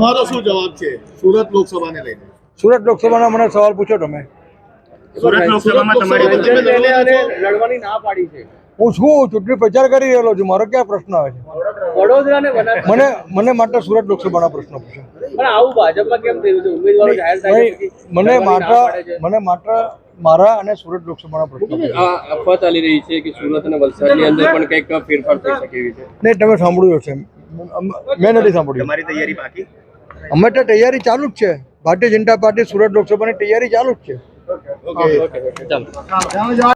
તમારો શું જવાબ છે સુરત લોકસભાને લઈને? સુરત લોકસભાના મને સવાલ પૂછો તમે. સુરત લોકસભામાં તમારી લડવાની ના પાડી છે. હું શું ચૂંટણી પ્રચાર કરી રહેલો છું, મારો ક્યાં પ્રશ્ન આવે છે? વડોદરા મને માત્ર સુરત લોકસભાના પ્રશ્ન પૂછો. પણ આવું ભાજપમાં કેમ થયું છે? ઉમેદવારો જાહેર થાય છે મને માત્ર મારા અને સુરત લોકસભાના પ્રશ્ન. અફવા ચાલી રહી છે કે સુરત અને વલસાડની અંદર પણ કંઈક ફેરફાર થઈ શકે એવી છે. નહીં, તમે સાંભળ્યું હશે, મેં નથી સાંભળ્યું. તમારી તૈયારી બાકી? અમે તો તૈયારી ચાલુ જ છે. ભારતીય જનતા પાર્ટી સુરત લોકસભાની તૈયારી ચાલુ જ છે. ઓકે.